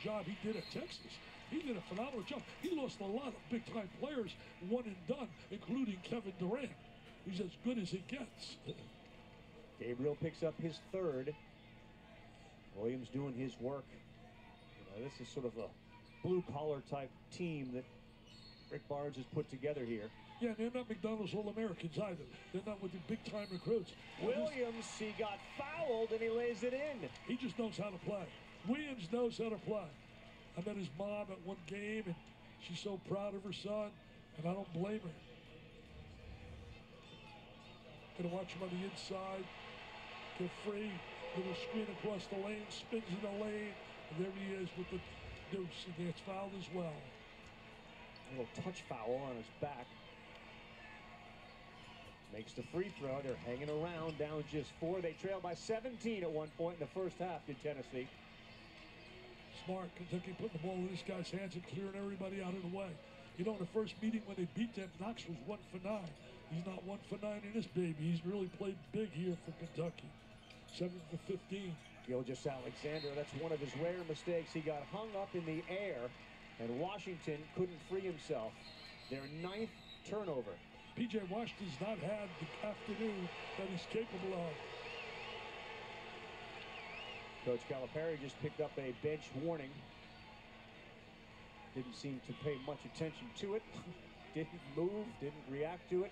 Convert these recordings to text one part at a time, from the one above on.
job he did at Texas. He did a phenomenal job. He lost a lot of big-time players, one and done, including Kevin Durant. He's as good as it gets. Gabriel picks up his third. Williams doing his work. You know, this is sort of a blue-collar type team that Rick Barnes has put together here. Yeah, they're not McDonald's All-Americans either. They're not with the big-time recruits. Williams, he got fouled and he lays it in. He just knows how to play. Williams knows how to play. I met his mom at one game, and she's so proud of her son, and I don't blame her. Gonna watch him on the inside. Get free. Little screen across the lane, spins in the lane, and there he is with the deuce, and gets fouled as well. A little touch foul on his back. Makes the free throw. They're hanging around, down just 4. They trail by 17 at one point in the first half to Tennessee. Smart. Kentucky putting the ball in this guy's hands and clearing everybody out of the way. You know, in the first meeting when they beat them, Knox was 1 for 9. He's not 1 for 9 in this baby. He's really played big here for Kentucky. 7 for 15. Gilgeous-Alexander, that's one of his rare mistakes. He got hung up in the air, and Washington couldn't free himself. Their 9th turnover. P.J. Washington's not had the afternoon that he's capable of. Coach Calipari just picked up a bench warning. Didn't seem to pay much attention to it. Didn't move, didn't react to it.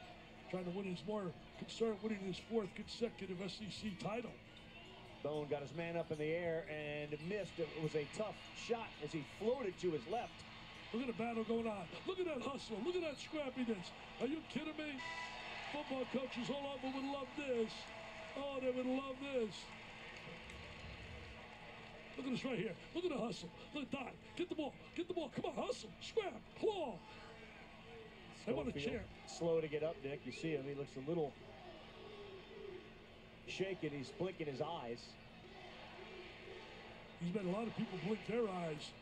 Trying to win, he's more concerned winning his 4th consecutive SEC title. Bone got his man up in the air and missed. It was a tough shot as he floated to his left. Look at the battle going on. Look at that hustle. Look at that scrappiness. Are you kidding me? Football coaches all over would love this. Oh, they would love this. Look at this right here. Look at the hustle. Look at dive. Get the ball. Get the ball. Come on, hustle. Scrap. Claw. They want a chair. Slow to get up, Nick. You see him. He looks a little shaken. He's blinking his eyes. He's made a lot of people blink their eyes.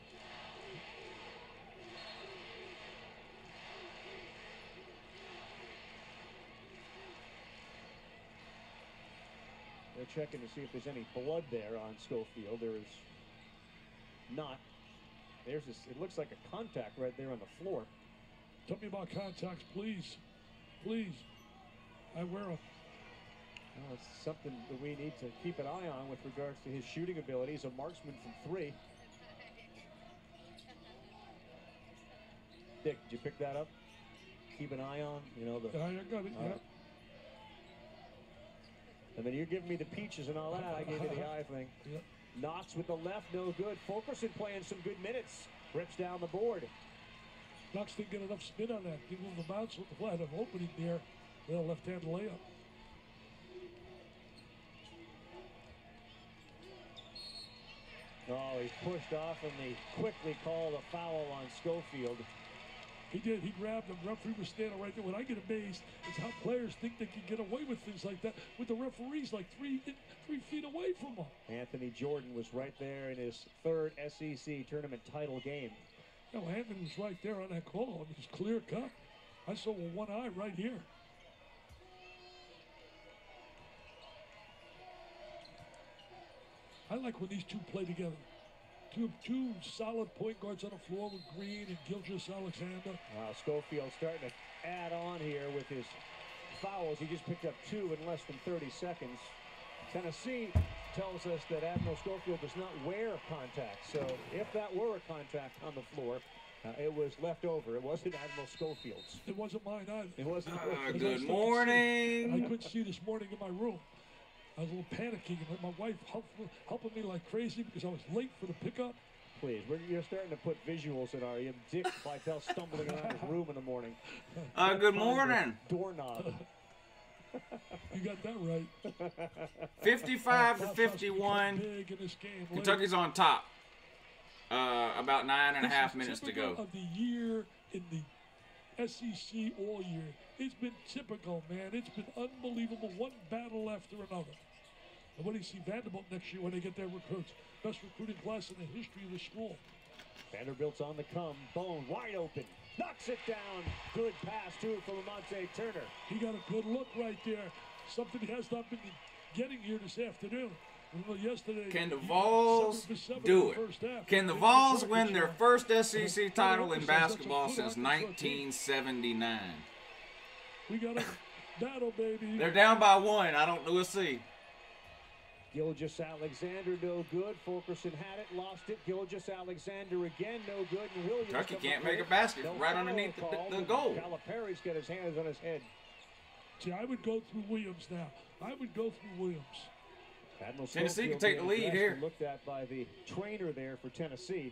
They're checking to see if there's any blood there on Schofield. There is not. There's this, it looks like a contact right there on the floor. Tell me about contacts, please. Please. I wear them. Well, it's something that we need to keep an eye on with regards to his shooting abilities. A marksman from 3. Dick, did you pick that up? Keep an eye on, you know, the... Yeah, I got it, yeah. And then you're giving me the peaches and all that. I gave you the eye thing. Yeah. Knox with the left, no good. Fulkerson playing some good minutes. Rips down the board. Knox didn't get enough spin on that. Give him the bounce with the flat of opening there. Well, left-hand layup. Oh, he's pushed off, and they quickly called a foul on Schofield. He did. He grabbed him. Referee was standing right there. What I get amazed is how players think they can get away with things like that with the referees like 3 feet away from them. Anthony Jordan was right there in his 3rd SEC tournament title game. No, Anthony was right there on that call. It was clear cut. I saw with one eye right here. I like when these two play together. Two solid point guards on the floor with Green and Gilgeous-Alexander. Wow, Schofield starting to add on here with his fouls. He just picked up 2 in less than 30 seconds. Tennessee tells us that Admiral Schofield does not wear contact. So if that were a contact on the floor, it was left over. It wasn't Admiral Schofield's. It wasn't mine either. It wasn't. Good morning. I couldn't see this morning in my room. I was a little panicking, and my wife helping me like crazy because I was late for the pickup. Please, you're starting to put visuals in our Dick Vitale stumbling around his room in the morning. Good morning. Doorknob. You got that right. 55 to 51. Big in this game. Kentucky's on top. About 9.5 minutes to go. Of the year in the SEC all year. It's been typical, man. It's been unbelievable. One battle after another. And what do you see Vanderbilt next year when they get their recruits? Best recruiting class in the history of the school. Vanderbilt's on the come. Bone wide open. Knocks it down. Good pass, too, for Lamonte Turner. He got a good look right there. Something he has not been getting here this afternoon. Well, yesterday, Can the Vols do it? Can the Vols win their first SEC title in basketball since 1979? We got a battle, baby. They're down by 1. I don't know. We'll see. Gilgeous-Alexander, no good. Fulkerson had it, lost it. Gilgeous-Alexander again, no good. And Williams. Kentucky can't make a basket right underneath the goal. Calipari's got his hands on his head. See, I would go through Williams now. I would go through Williams. Tennessee can take the lead here. Looked at by the trainer there for Tennessee.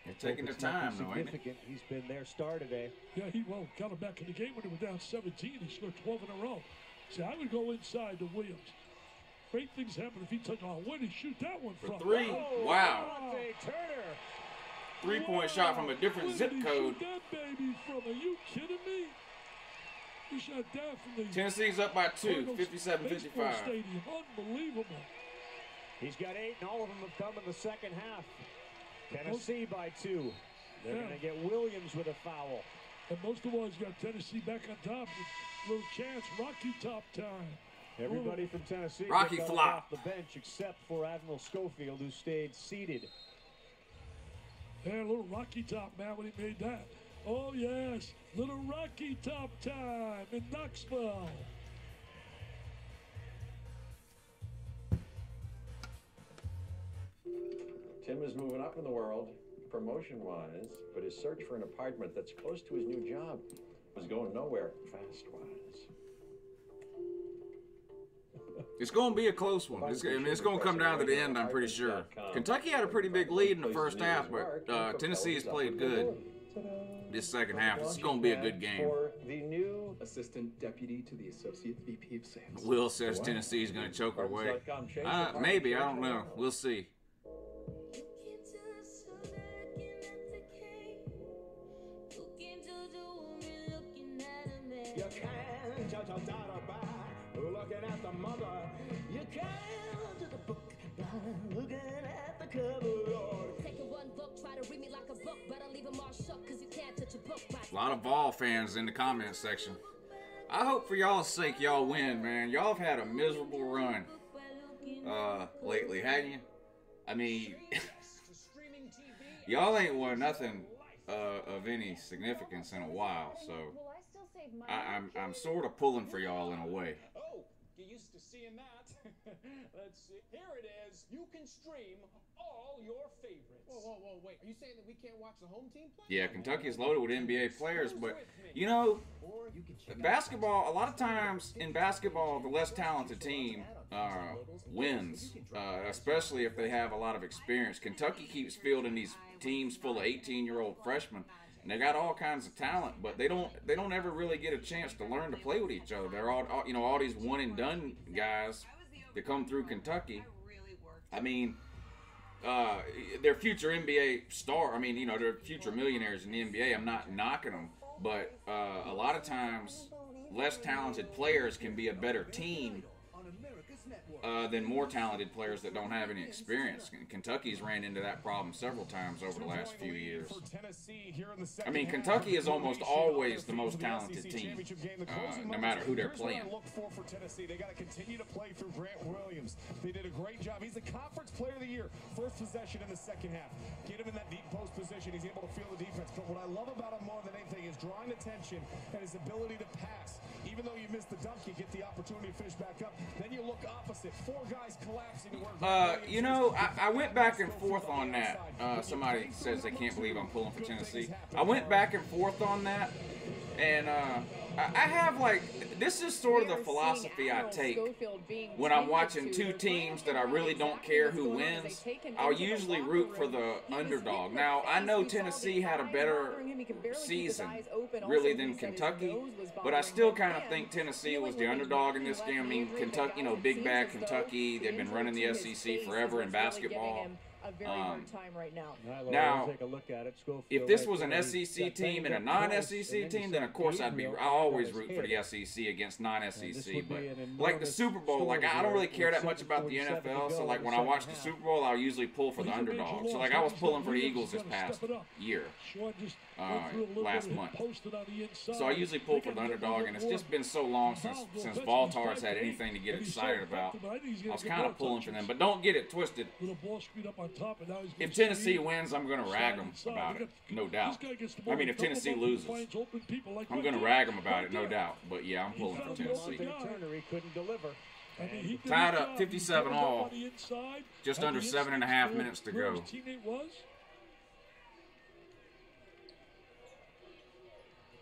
They're taking their time, though, ain't it? He's been their star today. Yeah, he got him back in the game when they were down 17. He scored 12 in a row. See, I would go inside to Williams. Great things happen if he took on. Where did he shoot that one from? For 3. Oh, wow. Turner. 3-point shot from a different zip code. That baby from? Are you kidding me? He shot down from the Tennessee's up by 2, 57-55. Stadium. Unbelievable. He's got 8, and all of them have come in the second half. Tennessee by 2. They're going to get Williams with a foul. And most of all, he's got Tennessee back on top. A little chance. Rocky top time. Everybody from Tennessee Rocky flop off the bench except for Admiral Schofield, who stayed seated. Yeah, a little Rocky top, man, when he made that. Oh, yes. Little Rocky top time in Knoxville. Tim is moving up in the world, promotion-wise, but his search for an apartment that's close to his new job was going nowhere fast-wise. It's going to be a close one. It's going to come down to the end, I'm pretty sure. Kentucky had a pretty big lead in the first half, but Tennessee has played good this second half. It's going to be a good game. For the new Assistant Deputy to the Associate VP of Sales. Will says Tennessee is going to choke it away. Maybe, I don't know. We'll see. You can't judge a daughter by looking at the mother. You can't judge a book by looking at the cover. Take one book, try to read me like a book, but I leave them all shook because you can't touch a book. A lot of Vol fans in the comment section. I hope for y'all's sake y'all win, man. Y'all have had a miserable run lately, hadn't you? I mean, y'all ain't won nothing of any significance in a while, so I'm sort of pulling for y'all in a way. Oh, you used to seeing that. Let's see. Here it is. You can stream all your favorites. Whoa, wait. Are you saying that we can't watch the home team play? Yeah, Kentucky's loaded with NBA players, but, you know, basketball, a lot of times in basketball, the less talented team wins, especially if they have a lot of experience. Kentucky keeps fielding these teams full of 18-year-old freshmen. And they got all kinds of talent, but they don't ever really get a chance to learn to play with each other. They're all these one and done guys that come through Kentucky. I mean, they're future NBA star. I mean, they're future millionaires in the NBA. I'm not knocking them, but a lot of times less talented players can be a better team than more talented players that don't have any experience. Kentucky's ran into that problem several times over the last few years. I mean, Kentucky is almost always the most talented team, no matter who they're playing. Look for Tennessee. They got to continue to play through Grant Williams. They did a great job. He's the Conference Player of the Year. First possession in the second half. Get him in that deep post position. He's able to feel the defense. But what I love about him more than anything is drawing attention and his ability to pass. Even though you miss the dunk, you get the opportunity to finish back up. Then you look opposite. 4 guys collapsing. I went back and forth on that. Somebody says they can't believe I'm pulling for Tennessee. I went back and forth on that, and I have, this is sort of the philosophy I take when I'm watching two teams that I really don't care who wins. I'll usually root for the underdog. Now, I know Tennessee had a better season, really, than Kentucky, but I still kind of think Tennessee was the underdog in this game. I mean, Kentucky, big bad Kentucky, they've been running the SEC forever in basketball. a very hard time right now. Now, take a look at it. if this was an SEC team and a non-SEC team, then of course I always root for the SEC against non-SEC. But like the Super Bowl, like I don't really care that much about the NFL. So like when I watch the Super Bowl, I'll usually pull for the underdog. So like I was pulling for the Eagles this past year, last month. So I usually pull for the underdog, and it's just been so long since Baltar's had anything to get excited about. I was kind of pulling for them, but don't get it twisted. If Tennessee wins, I'm going to rag them about it, no doubt. I mean, if Tennessee loses, I'm going to rag them about it, no doubt. But yeah, I'm pulling for Tennessee. Tied up 57 all, just under 7.5 minutes to go.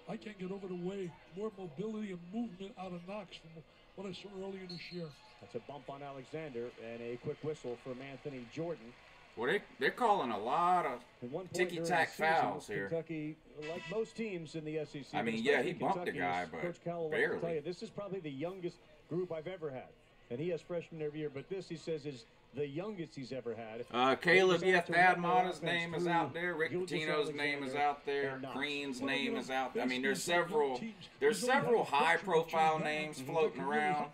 I can't get over the way. More mobility and movement out of Knox from what I saw earlier this year. That's a bump on Alexander and a quick whistle from Anthony Jordan. Well, they're calling a lot of ticky-tack fouls here. Kentucky, like most teams in the SEC. I mean, yeah, he bumped the guy, but barely. Tell you, this is probably the youngest group I've ever had. And he has freshmen every year, but this, he says, is the youngest he's ever had. Caleb Thadmata's name is out there. Rick Pitino's name is out there. Green's name is out there. I mean, there's several high-profile names floating around.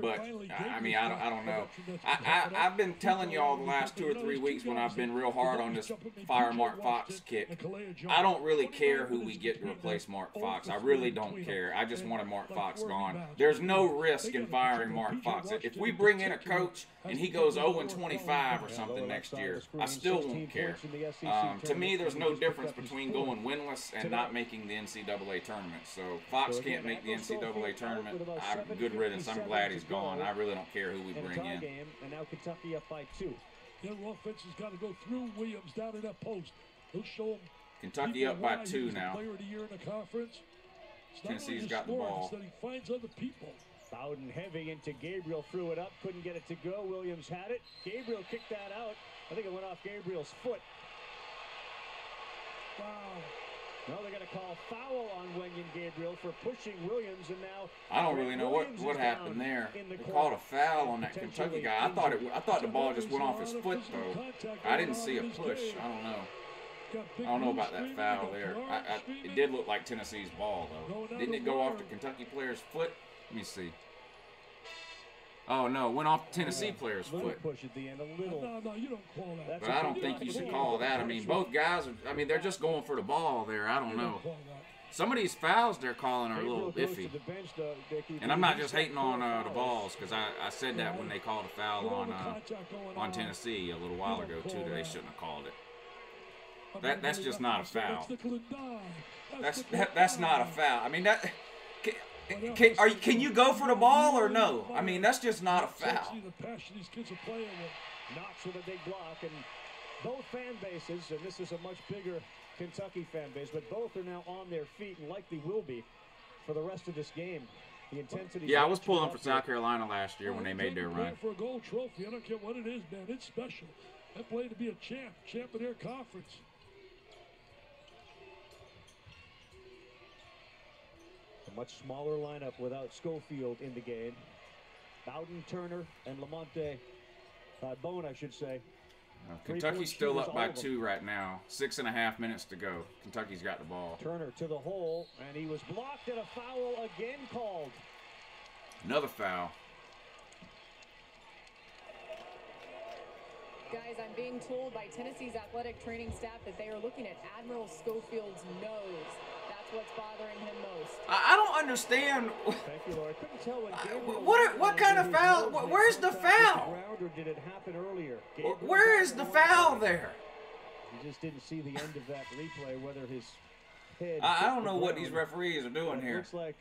But I mean, I don't know. I've been telling y'all the last 2 or 3 weeks when I've been real hard on this fire Mark Fox kick. I don't really care who we get to replace Mark Fox. I really don't care. I just wanted Mark Fox gone. There's no risk in firing Mark Fox. If we bring in a coach and he goes 0-25 or something next year, I still won't care. To me, there's no difference between going winless and not making the NCAA tournament. So Fox can't make the NCAA tournament. Good riddance. I'm glad he's gone. I really don't care who we bring in. And now Kentucky up by 2. Their offense has got to go through Williams down in that post. He'll show him. Kentucky up by 2 now. Player of the year in the conference. Tennessee's got the ball. He finds other people. Bowden heavy into Gabriel, threw it up, couldn't get it to go. Williams had it. Gabriel kicked that out. I think it went off Gabriel's foot. Wow. No, they're going to call foul on Wenyen Gabriel for pushing Williams, and now I don't really know what happened there. They called a foul on that Kentucky guy. I thought the ball just went off his foot though. I didn't see a push. I don't know. I don't know about that foul there. It did look like Tennessee's ball though. Didn't it go off the Kentucky player's foot? Let me see. Oh no, it went off the Tennessee player's foot. Push at the end, a little. No, you don't call that. But I don't think you should call that. I mean, both guys are, I mean, they're just going for the ball there. I don't know. Some of these fouls they're calling are a little iffy. And I'm not just hating on the balls, because I said that when they called a foul on Tennessee a little while ago too, that they shouldn't have called it. That's just not a foul. That's not a foul. I mean that. Can you go for the ball or no? I mean, that's just not a foul. Knox with a big block, and both fan bases, and this is a much bigger Kentucky fan base, but both are now on their feet and likely will be for the rest of this game. The intensity. Yeah, I was pulling for South Carolina last year when they made their run. For a gold trophy, I don't care what it is, man. It's special. They play to be a champ of their conference. A much smaller lineup without Schofield in the game. Bowden, Turner, and Lamonte Bone, I should say. Kentucky's still up by 2 right now. 6.5 minutes to go. Kentucky's got the ball. Turner to the hole, and he was blocked, and a foul again called. Another foul. Guys, I'm being told by Tennessee's athletic training staff that they are looking at Admiral Schofield's nose. That's what's bothering him most. I don't understand. Thank you, Lord. I couldn't tell when what kind of foul? Where's the foul? Or did it happen earlier? Where is the foul there? You just didn't see the end of that replay, whether his head. I don't know what these referees are doing here. Looks like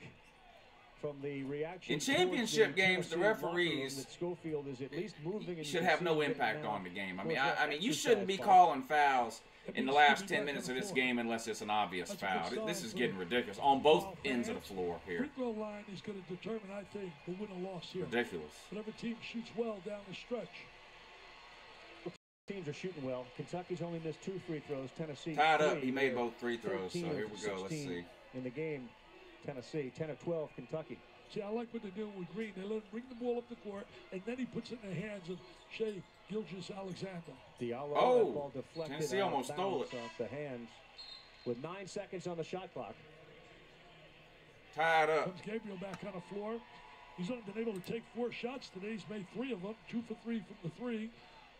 from the reaction in championship games, the referees Schofield is at least moving should have no impact on the game. I mean, you shouldn't be calling fouls in the last 10 minutes of this game unless it's an obvious foul. This is getting ridiculous on both ends of the floor here. Free throw line is going to determine, I think, the win or loss here. Ridiculous. Whatever team shoots well down the stretch. Teams are shooting well. Kentucky's only missed 2 free throws. Tennessee tied up. He made both free throws. So here we go. Let's see. In the game, Tennessee 10 of 12. Kentucky. See, I like what they're doing with Green. They let him bring the ball up the court, and then he puts it in the hands of Shea Gilgeous-Alexander. Diallo, that ball deflected Tennessee out of almost stole bounds it. off the hands with 9 seconds on the shot clock. Tied up. Comes Gabriel back on the floor. He's only been able to take 4 shots today. He's made 3 of them, 2 for 3 from the 3.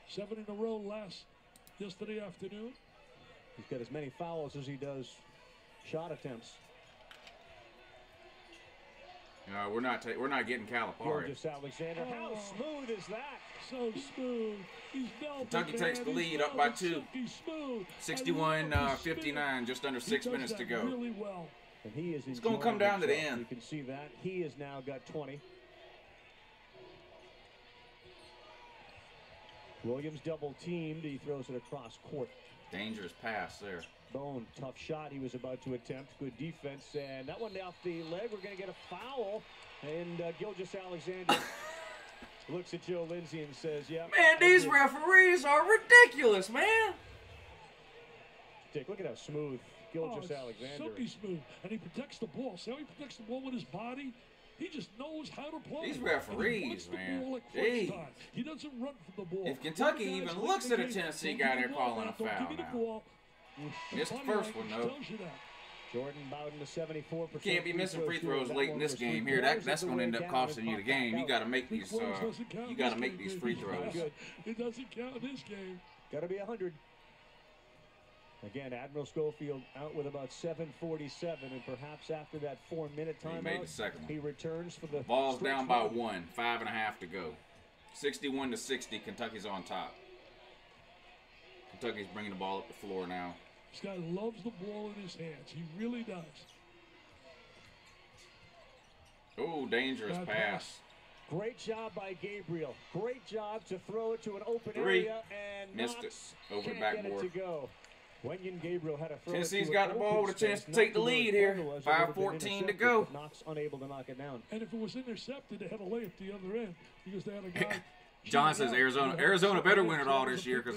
7 in a row yesterday afternoon. He's got as many fouls as he does shot attempts. We're not getting Calipari. Gilgeous-Alexander, how smooth is that? So smooth. He's velvet, Kentucky takes the lead up by 2. 61-59, just under 6 minutes to go. Really well. And he is it's going to come down to the end. You can see that. He has now got 20. Williams double teamed. He throws it across court. Dangerous pass there. Bone, tough shot he was about to attempt. Good defense. And that one off the leg. We're going to get a foul. And Gilgeous-Alexander looks at Joe Lindsay and says, yeah. Man, these referees are ridiculous, man. Dick, look at how smooth Gilgeous-Alexander silky smooth. And he protects the ball. See how he protects the ball with his body? He just knows how to play. These referees, man. Like he doesn't run for the ball. If Kentucky even looks at a Tennessee guy, they're calling a foul now. Missed the first one, though. Jordan Bowden to 74%. You can't be missing free throws late in this game here. That's going to end up costing you the game. You got to make these. You got to make these free throws. It doesn't count in this game. Got to be 100. Again, Admiral Schofield out with about 7:47, and perhaps after that 4-minute timeout, he made the second one. He returns for the ball's down by 1, 5.5 to go. 61-60. Kentucky's on top. Kentucky's bringing the ball up the floor now. This guy loves the ball in his hands. He really does. Oh, dangerous pass. Great job by Gabriel. Great job to throw it to an open area, and missed it over the backboard. Get it to go. Wenyen Gabriel had a throw. Tennessee's got the ball with a chance to take the lead here. 5:14 to go. Knox unable to knock it down. And if it was intercepted, they had a layup the other end because they had a guy. John says Arizona better win it all this year because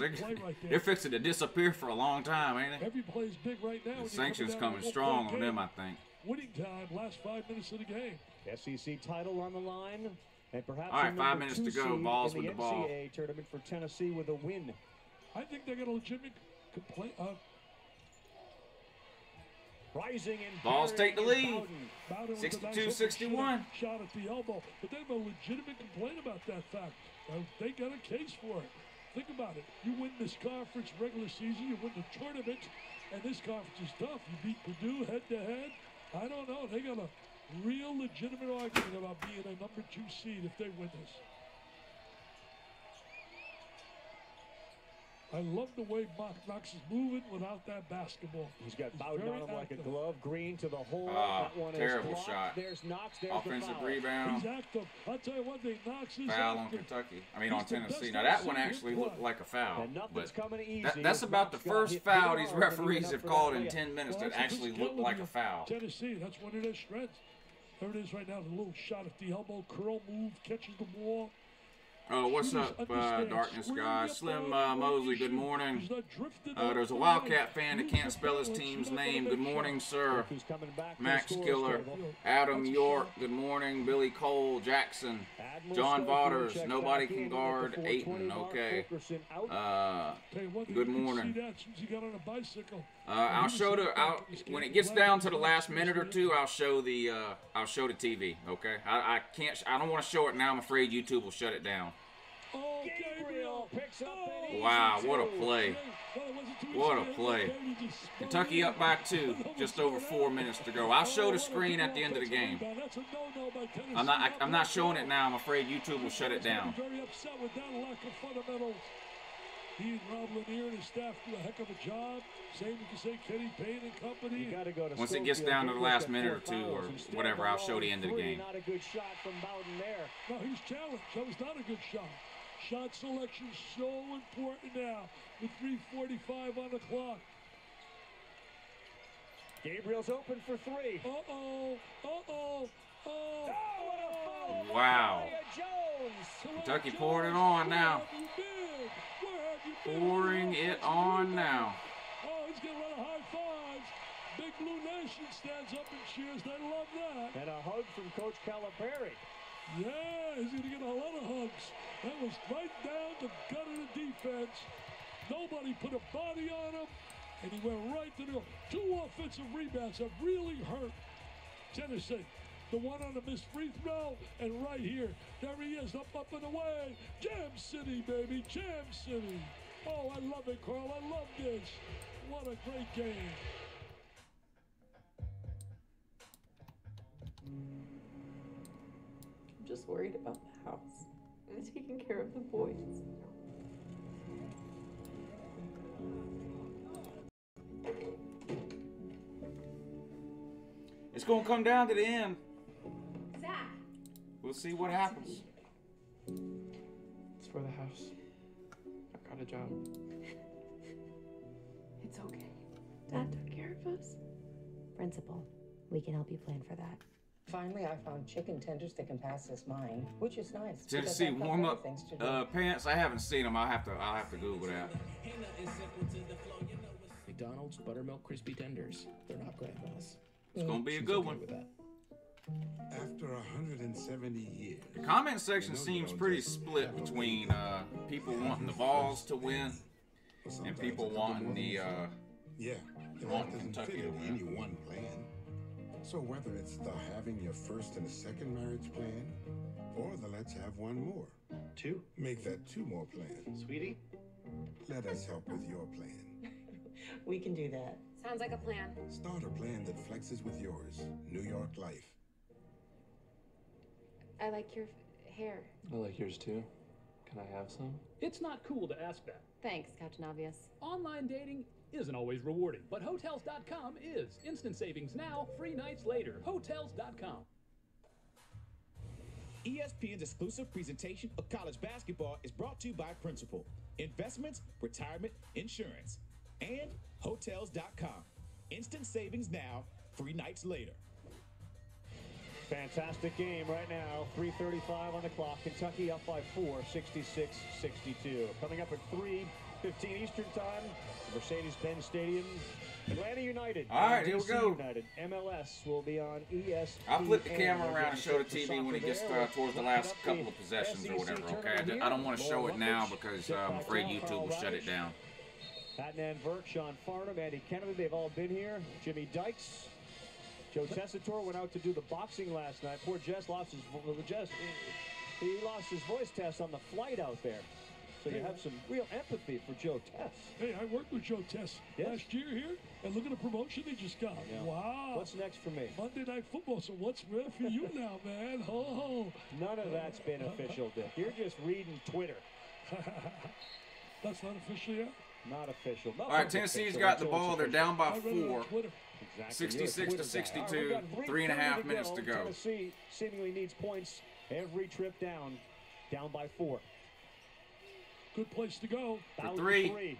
they're fixing to disappear for a long time, ain't they? Every play's big right now. The sanctions coming strong on them, I think. Winning time, last 5 minutes of the game. SEC title on the line, and perhaps all right, 5 minutes to go. Balls with the ball. NCAA tournament for Tennessee with a win. I think they got a legitimate complaint. Rising and balls take the lead. 62-61. Shot at the elbow, but they have a legitimate complaint about that fact. They got a case for it. Think about it. You win this conference regular season, you win the tournament, and this conference is tough. You beat Purdue head-to-head. I don't know. They got a real legitimate argument about being a number 2 seed if they win this. I love the way Knox is moving without that basketball. He's got Bowden on him like a glove. Green to the hole. That one terrible is shot. There's Knox. There's offensive the rebound. He's active. I'll tell you one thing. Knox is foul active. on Kentucky. I mean, on Tennessee. Now, that one actually looked like a foul. But that's about the first foul these referees have called in 10 minutes that actually looked like a foul. Tennessee, that's one of their strengths. There it is right now. The little shot at the elbow, curl move, catches the ball. Oh, what's up, Darkness guys? Slim Mosley, good morning. There's a Wildcat fan that can't spell his team's name. Good morning, sir. Max Killer, Adam York, good morning. Billy Cole, Jackson, John Waters, nobody can guard Ayton, okay. Good morning. I'll show when it gets down to the last minute or two, I'll show the TV, okay? I don't want to show it now. I'm afraid YouTube will shut it down. Oh, Gabriel picks up wow, what a play. What a play. Kentucky up by 2, just over 4 minutes to go. I'll show the screen at the end of the game. I'm not showing it now. I'm afraid YouTube will shut it down. Very upset with that lack of fundamentals. He and Rob Lanier and his staff do a heck of a job. Same you can say Kenny Payne and company. Once it gets down to the last minute or 2 or whatever, I'll show the end of the game. Not a good shot from Bowden there. No, he's challenged. That was not a good shot. Shot selection so important now with 3:45 on the clock. Gabriel's open for 3. Uh-oh. Uh-oh. Oh, what a foul. Wow. Kentucky pouring it on now. Pouring it on now. Oh, he's getting a lot of high fives. Big Blue Nation. nation stands up and cheers. They love that. And a hug from Coach Calipari. Yeah, he's going to get a lot of hugs. That was right down the gut of the defense. Nobody put a body on him, and he went right to the 2 offensive rebounds that really hurt Tennessee. The one on the missed free throw, and right here, there he is, up and away. Jam City, baby, Jam City. Oh, I love it, Carl. I love this. What a great game. I'm just worried about the house and taking care of the boys. It's going to come down to the end. Zach. We'll see what happens. It's for the house. I got a job. It's okay. Dad took care of us. Principal, we can help you plan for that. Finally, I found chicken tenders that can pass as mine, which is nice. Tennessee warm-up pants. I haven't seen them. I'll have to Google that. McDonald's buttermilk crispy tenders. They're not grandma's. It's gonna be a good one. After 170 years. The comment section seems pretty split between people wanting the Vols to win and people wanting the Kentucky to win. Any one plan. So whether it's the having your first and a second marriage plan, or the let's have one more. 2? Make that 2 more plans. Sweetie? Let us help with your plan. We can do that. Sounds like a plan. Start a plan that flexes with yours. New York Life. I like your hair. I like yours too. Can I have some? It's not cool to ask that. Thanks, Captain Obvious. Online dating isn't always rewarding, but Hotels.com is. Instant savings now, free nights later. Hotels.com. ESPN's exclusive presentation of college basketball is brought to you by Principal, Investments, Retirement, Insurance, and Hotels.com. Instant savings now, free nights later. Fantastic game right now. 3:35 on the clock. Kentucky up by 4, 66-62. Coming up at 3:15 Eastern time, Mercedes-Benz Stadium. Atlanta United. All right, here we DC go. United. MLS will be on ESPN. I'll flip the camera around and show the TV when it gets towards the last couple of possessions or whatever, okay? I don't want to show it now because I'm afraid YouTube will shut it down. Adnan Virk, Sean Farnham, Andy Kennedy, they've all been here. Jimmy Dykes. Joe Tessitore went out to do the boxing last night. Poor Jess lost his voice test on the flight out there. So you have some real empathy for Joe Tess. Hey, I worked with Joe Tess last year here, and look at the promotion he just got. Yeah. Wow. What's next for me? Monday Night Football, so what's real for you now, man? Ho, ho. None of that's been official, Dick. You're just reading Twitter. That's not official yet? Not official. All right, Tennessee's got the ball. They're down by 4. 66-62. 3.5 minutes to go. Tennessee seemingly needs points every trip down by 4. Good place to go. For 3.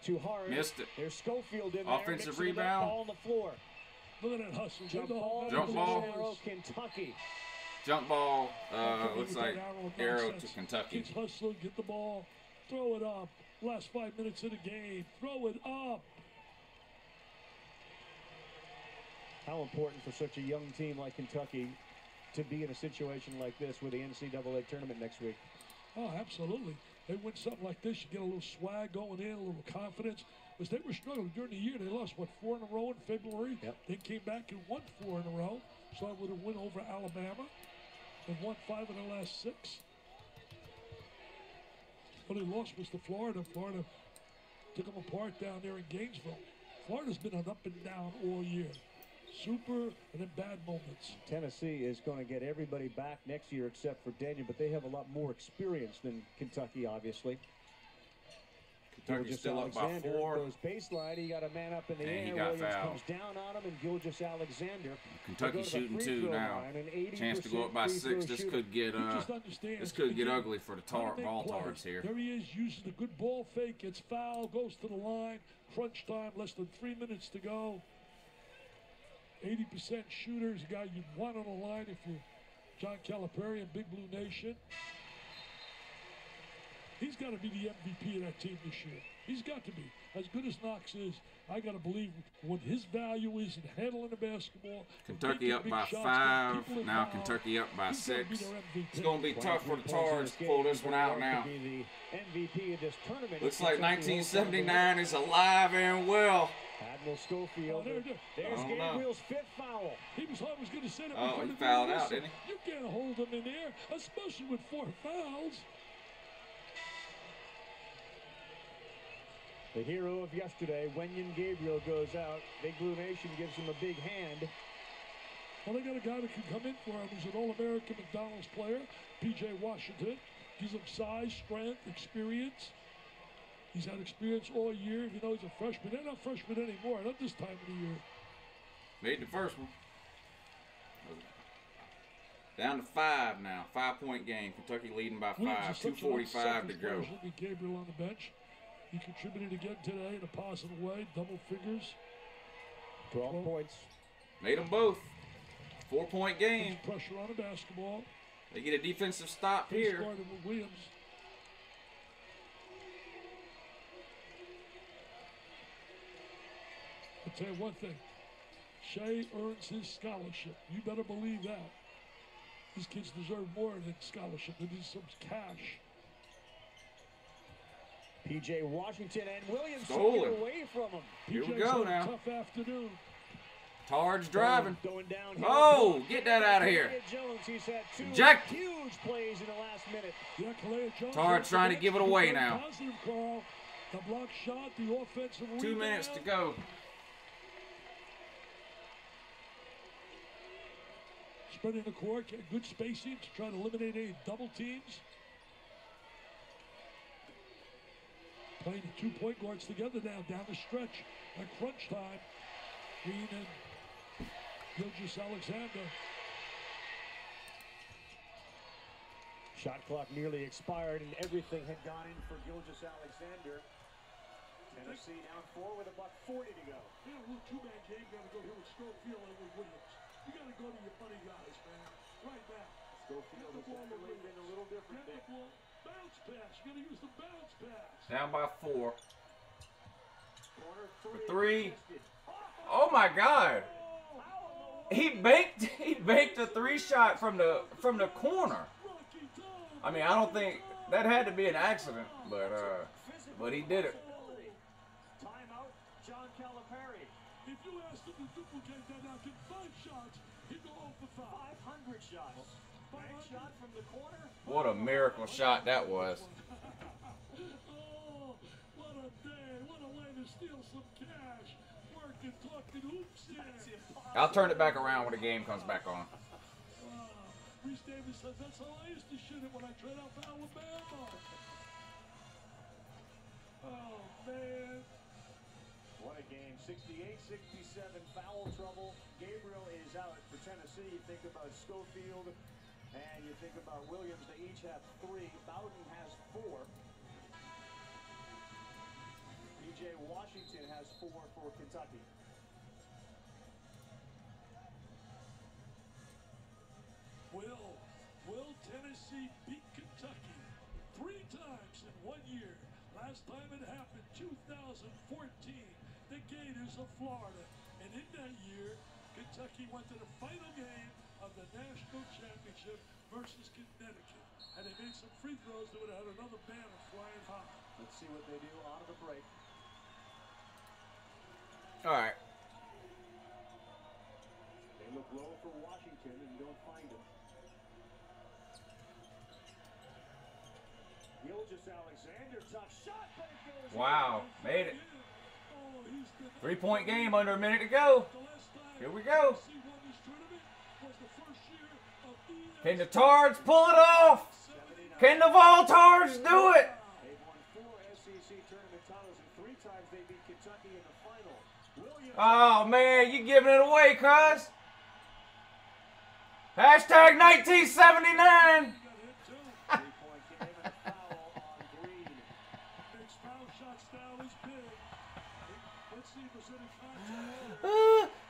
Too hard. Missed it. There's Schofield in Offensive there. rebound. Ball on the floor. Look at that hustle. Jump ball. Jump ball. Kentucky. Jump ball. Looks like arrow to Kentucky. Keeps hustling. Get the ball. Throw it up. Last 5 minutes of the game. Throw it up. How important for such a young team like Kentucky to be in a situation like this with the NCAA tournament next week? Oh, absolutely. They win something like this, you get a little swag going in, a little confidence. Because they were struggling during the year. They lost, 4 in a row in February? Yep. They came back and won 4 in a row. So I would have win over Alabama and won 5 of the last 6. What they lost was to Florida. Florida took them apart down there in Gainesville. Florida's been an up and down all year. Super and then bad moments. Tennessee is going to get everybody back next year except for Daniel, but they have a lot more experience than Kentucky, obviously. Kentucky's still up by 4. Goes baseline. He got a man up in the air. He got Williams fouled. comes down on him, and Gilgeous Alexander. Kentucky shooting 2 now. Chance to go up by 6. This could get ugly for the ball tards here. There he is, uses the good ball fake, gets fouled, goes to the line. Crunch time, less than 3 minutes to go. 80% shooters, a guy you'd want on the line if you're John Calipari and Big Blue Nation. He's got to be the MVP of that team this year. He's got to be. As good as Knox is, I got to believe what his value is in handling the basketball. Kentucky up by 5. Now Kentucky up by 6. It's going to be tough for the Tars to pull this one out now. Looks like 1979 is alive and well. Admiral Schofield. There's Gabriel's 5th foul. He was always going to say that. Oh, he fouled out, didn't he? You can't hold him in there, especially with 4 fouls. The hero of yesterday, Wenyen Gabriel, goes out. Big Blue Nation gives him a big hand. Well, they got a guy that can come in for him. He's an All-American McDonald's player, P.J. Washington. Gives him size, strength, experience. He's had experience all year. You know, he's a freshman. They're not freshmen anymore, not this time of the year. Made the first one. Down to 5 now. 5-point game. Kentucky leading by 5. 2:45 to go. Gabriel on the bench. He contributed again today in a positive way. Double figures. 12 points. Made them both. 4-point game. Pressure on the basketball. They get a defensive stop here. Started with Williams. I'll tell you one thing. Shea earns his scholarship. You better believe that. These kids deserve more than scholarship. They need some cash. P.J. Washington and Williams took Stolen. it away from him. Here we go now. Tough afternoon. Tard's driving. Going down Oh, get that out of here. Jones, he's had 2 Jack. huge plays in the last minute. Yeah, Kalea Jones. Tard's trying to give it away now. Positive call. The block shot, the offensive 2 minutes to go. Spreading the court, get good spacing to try to eliminate any double teams. Playing the 2-point guards together now down the stretch at crunch time. Green and Gilgeous Alexander. Shot clock nearly expired and everything had gone in for Gilgeous Alexander. Tennessee down 4 with $1:40 to go. Yeah, a little 2-man game. Got to go here with Schofield and with Williams. You got to go to your buddy guys, man. Right now. Schofield has definitely been a little different there. Bounce pass. You got to use the bounce pass. Down by 4. Corner 3. Oh my God! He baked a 3-shot from the corner. I mean, I don't think that had to be an accident, but he did it. Timeout, John Calipari. If you asked him to duplicate that out, get 5 shots, he'd go 0 for 5. 500 shots. Bank shot from the corner. What a miracle shot that was. Oh, what a day. What a way to steal some cash. Working, talking, oops, yeah. I'll turn it back around when the game comes back on. Reese Davis says, that's how I used to shoot it when I tried out for Alabama. Oh, man. What a game. 68-67, foul trouble. Gabriel is out for Tennessee. You think about Schofield and you think about Williams. They each have 3. Bowden has 4. P.J. Washington has 4 for Kentucky. Will Tennessee beat Kentucky 3 times in 1 year? Last time it happened, 2014, the Gators of Florida. And in that year, Kentucky went to the final game of the national championship versus Connecticut. And they made some free throws, they would have had another banner flying high. Let's see what they do out of the break. All right. They look low for Washington and don't find him. Gilgeous Alexander, tough shot, but it goes. Wow, made it. 3-point game, under a minute to go. Here we go. Can the Tards pull it off? Can the Vol Tards do it? They've won 4 SEC tournament titles and 3 times they beat Kentucky in the final. Williams. Oh man, you giving it away, cuz. Hashtag 1979.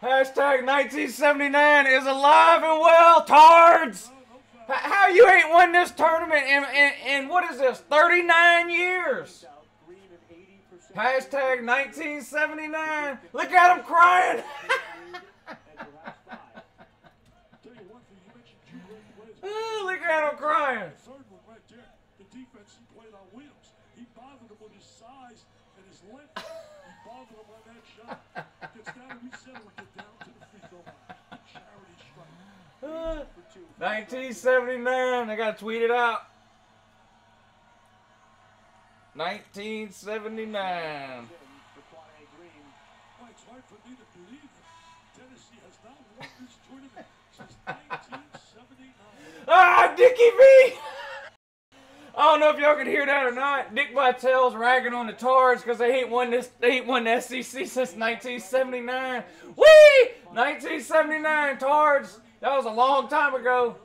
Hashtag 1979 is alive and well, Tards. How you ain't won this tournament in what is this, 39 years? Hashtag 1979. Look at him crying. Look at him crying. Third one right there. The defense he played on Williams. He bothered him with his size and his length. He bothered him on that shot. Gets down to reset or get down to the free throw line. Charity strike. 1979. I gotta tweet it out. 1979. It's hard for me to believe that Tennessee has not won this tournament since 1979. Ah, Dickie V! I don't know if y'all can hear that or not. Dick Vitale's ragging on the Tars because they ain't won the SEC since 1979. Whee! 1979 Tars. That was a long time ago.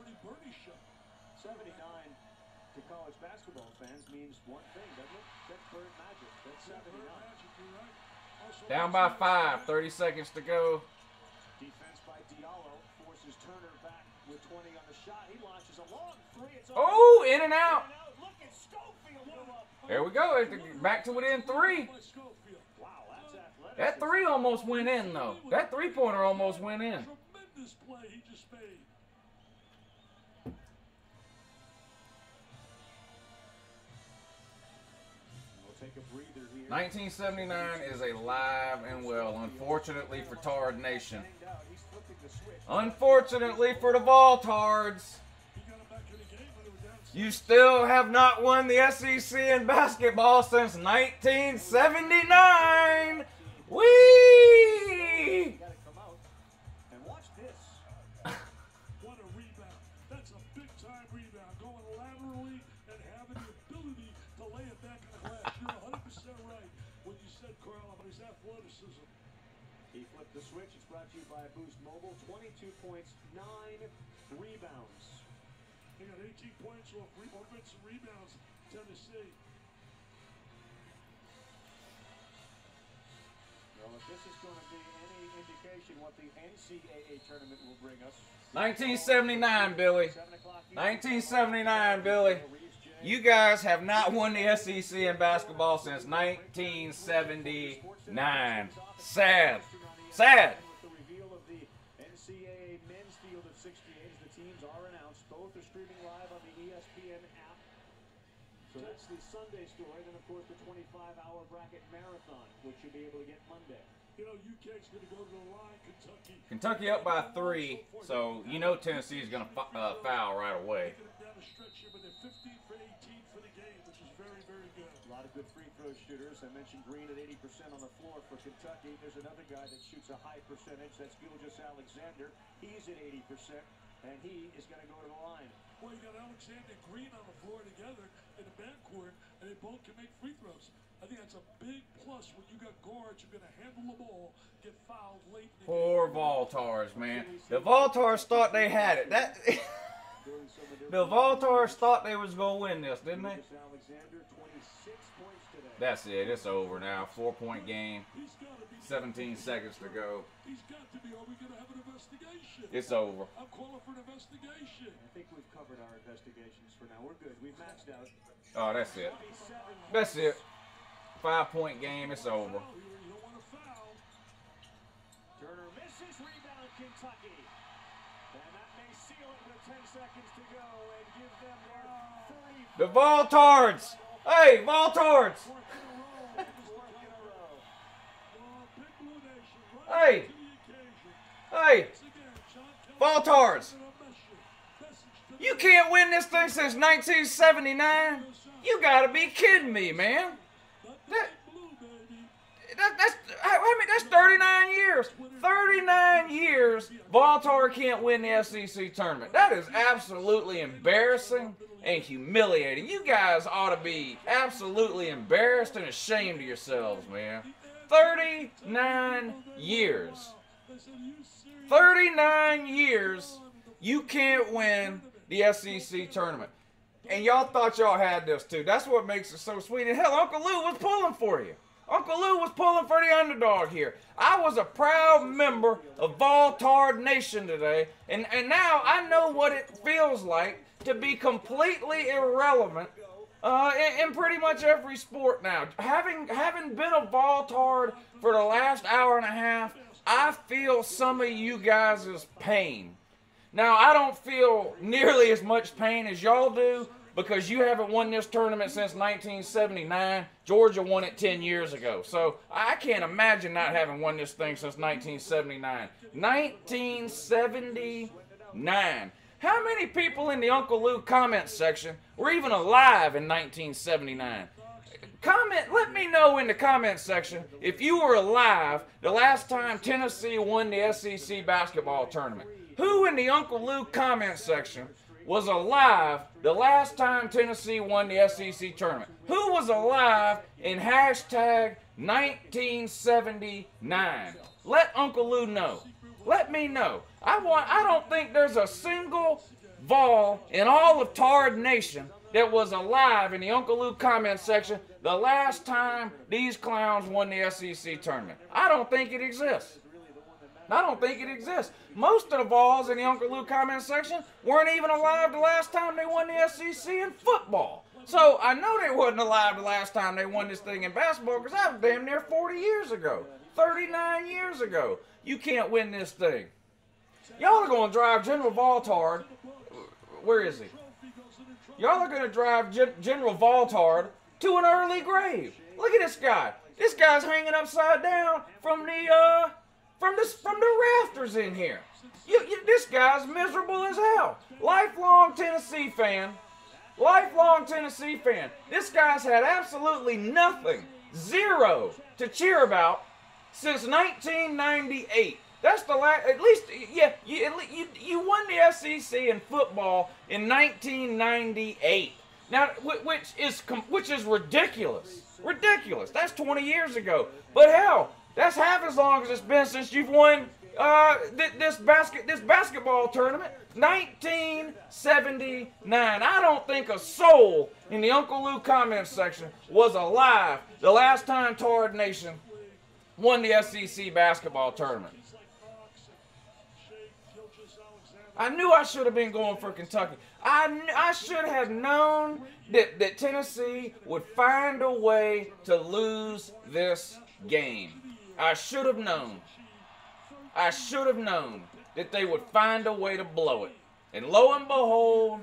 79 to college basketball fans means one thing, doesn't it? That's Bird Magic. That's 79. Down by 5. 30 seconds to go. Defense by Diallo forces Turner back with 20 on the shot. He launches a long three. It's Oh, in and out. There we go. Back to within 3. That 3 almost went in, though. That 3-pointer almost went in. Tremendous play he just made. 1979 is alive and well, unfortunately for Tard Nation. Unfortunately for the Voltards. You still have not won the SEC in basketball since 1979. Whee! And watch this. What a rebound. That's a big-time rebound. Going laterally and having the ability to lay it back in the glass. You're 100% right when you said, Carl, about his athleticism. He flipped the switch. It's brought to you by Boost Mobile. 22 points, 9 rebounds. He got 18 points off offensive rebounds, Tennessee. Well, if this is going to be any indication what the NCAA tournament will bring us. 1979, Billy. 1979, Billy. You guys have not won the SEC in basketball since 1979. Sad. Sad. The reveal of the NCAA men's field of 68 as the teams are announced. Both are streaming live on the ESPN app. So that's the Sunday story. Then, of course, the 25-hour bracket marathon, which you'll be able to get Monday. You know, UK's going to go to the line, Kentucky. Kentucky up by 3, so you know Tennessee's going to foul right away. Down the stretch here, but they're 15 for 18 for the game, which is very, very good. A lot of good free throw shooters. I mentioned Green at 80% on the floor for Kentucky. There's another guy that shoots a high percentage. That's Gilgeous Alexander. He's at 80%, and he is going to go to the line. Well, you got Alexander and Green on the floor together in the backcourt, and they both can make free throws. I think that's a big plus when you got guards who are going to handle the ball, get fouled late in the Poor Voltars, man. The Voltars thought they had it. The Voltars thought they was going to win this, didn't they? That's it. It's over now. 4-point game. 17 seconds to go. He's got to be. Are we going to have an investigation? It's over. I'm calling for an investigation. I think we've covered our investigations for now. We're good. We've maxed out. Oh, that's it. That's it. 5-point game. It's over. You don't want to foul. Turner misses. Rebound, Kentucky. And that may seal it with 10 seconds to go and give them their 30. The Voltards. Hey, Voltards. Hey. Hey. Voltards. You can't win this thing since 1979? You gotta be kidding me, man. That's 39 years. 39 years Voltar can't win the SEC tournament. That is absolutely embarrassing and humiliating. You guys ought to be absolutely embarrassed and ashamed of yourselves, man. 39 years. 39 years you can't win the SEC tournament. And y'all thought y'all had this too. That's what makes it so sweet. And hell, Uncle Lou was pulling for you. Uncle Lou was pulling for the underdog here. I was a proud member of Voltard Nation today, and now I know what it feels like to be completely irrelevant in pretty much every sport now. Having been a Voltard for the last hour and a half, I feel some of you guys' pain. Now, I don't feel nearly as much pain as y'all do, because you haven't won this tournament since 1979. Georgia won it 10 years ago. So I can't imagine not having won this thing since 1979. 1979. How many people in the Uncle Lou comment section were even alive in 1979? Comment, let me know in the comment section if you were alive the last time Tennessee won the SEC basketball tournament. Who in the Uncle Lou comment section was alive the last time Tennessee won the SEC tournament? Who was alive in hashtag 1979? Let Uncle Lou know. Let me know. I don't think there's a single Vol in all of Tard Nation that was alive in the Uncle Lou comment section the last time these clowns won the SEC tournament. I don't think it exists. I don't think it exists. Most of the Vols in the Uncle Lou comment section weren't even alive the last time they won the SEC in football. So I know they wasn't alive the last time they won this thing in basketball, because that was damn near 40 years ago. 39 years ago. You can't win this thing. Y'all are going to drive General Voltard. Where is he? Y'all are going to drive General Voltard to an early grave. Look at this guy. This guy's hanging upside down from the rafters in here. This guy's miserable as hell. Lifelong Tennessee fan. Lifelong Tennessee fan. This guy's had absolutely nothing, zero, to cheer about since 1998. That's the last, at least, yeah, you won the SEC in football in 1998. Now, which is ridiculous. Ridiculous. That's 20 years ago. But hell, that's half as long as it's been since you've won this basketball tournament. 1979. I don't think a soul in the Uncle Lou comment section was alive the last time Tard Nation won the SEC basketball tournament. I knew I should have been going for Kentucky. I should have known that Tennessee would find a way to lose this game. I should have known. I should have known that they would find a way to blow it. And lo and behold,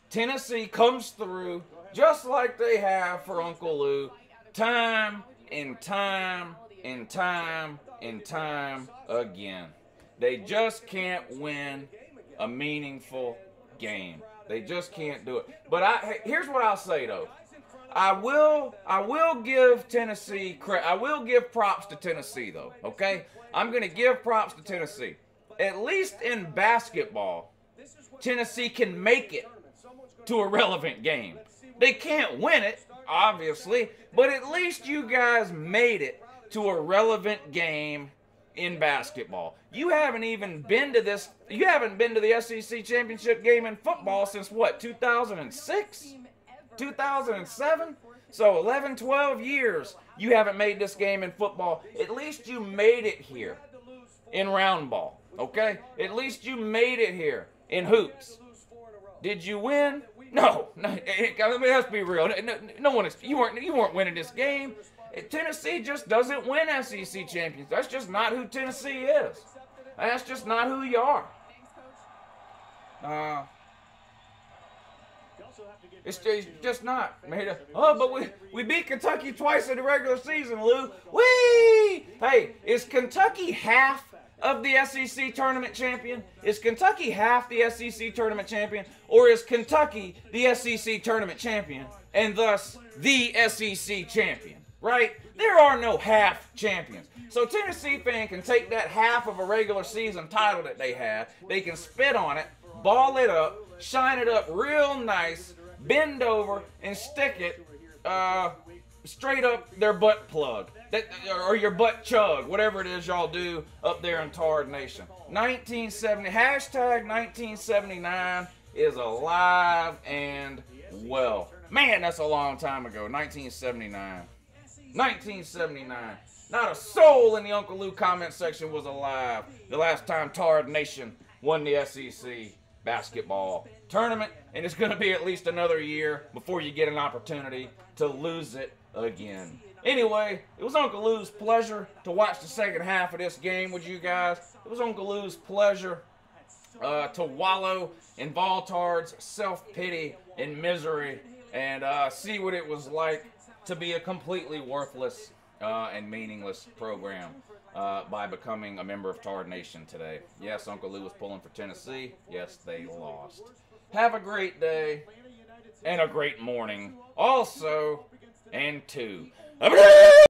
Tennessee comes through just like they have for Uncle Lou, time and time and time and time again. They just can't win a meaningful game. They just can't do it. But here's what I'll say though. I will give Tennessee credit. I will give props to Tennessee though, okay? I'm going to give props to Tennessee. At least in basketball, Tennessee can make it to a relevant game. They can't win it, obviously, but at least you guys made it to a relevant game in basketball. You haven't even been to this, you haven't been to the SEC championship game in football since what, 2006? 2007? So 11, 12 years you haven't made this game in football. At least you made it here in round ball, okay? At least you made it here in hoops. Did you win? No. Let's be real. No one is, you weren't winning this game. Tennessee just doesn't win SEC champions. That's just not who Tennessee is. That's just not who you are. It's just not. But we beat Kentucky twice in the regular season, Lou. Whee! Hey, is Kentucky half of the SEC tournament champion? Is Kentucky half the SEC tournament champion? Or is Kentucky the SEC tournament champion and thus the SEC champion? Right? There are no half champions. So Tennessee fan can take that half of a regular season title that they have, they can spit on it, ball it up, shine it up real nice, bend over, and stick it straight up their butt plug. Or your butt chug, whatever it is y'all do up there in Tard Nation. 1970, hashtag 1979 is alive and well. Man, that's a long time ago, 1979. 1979. Not a soul in the Uncle Lou comment section was alive the last time Tard Nation won the SEC basketball tournament, and it's going to be at least another year before you get an opportunity to lose it again. Anyway, it was Uncle Lou's pleasure to watch the second half of this game with you guys. It was Uncle Lou's pleasure to wallow in Voltard's self-pity and misery and see what it was like to be a completely worthless and meaningless program by becoming a member of Tard Nation today. Yes, Uncle Lou was pulling for Tennessee. Yes, they lost. Have a great day and a great morning also, and two.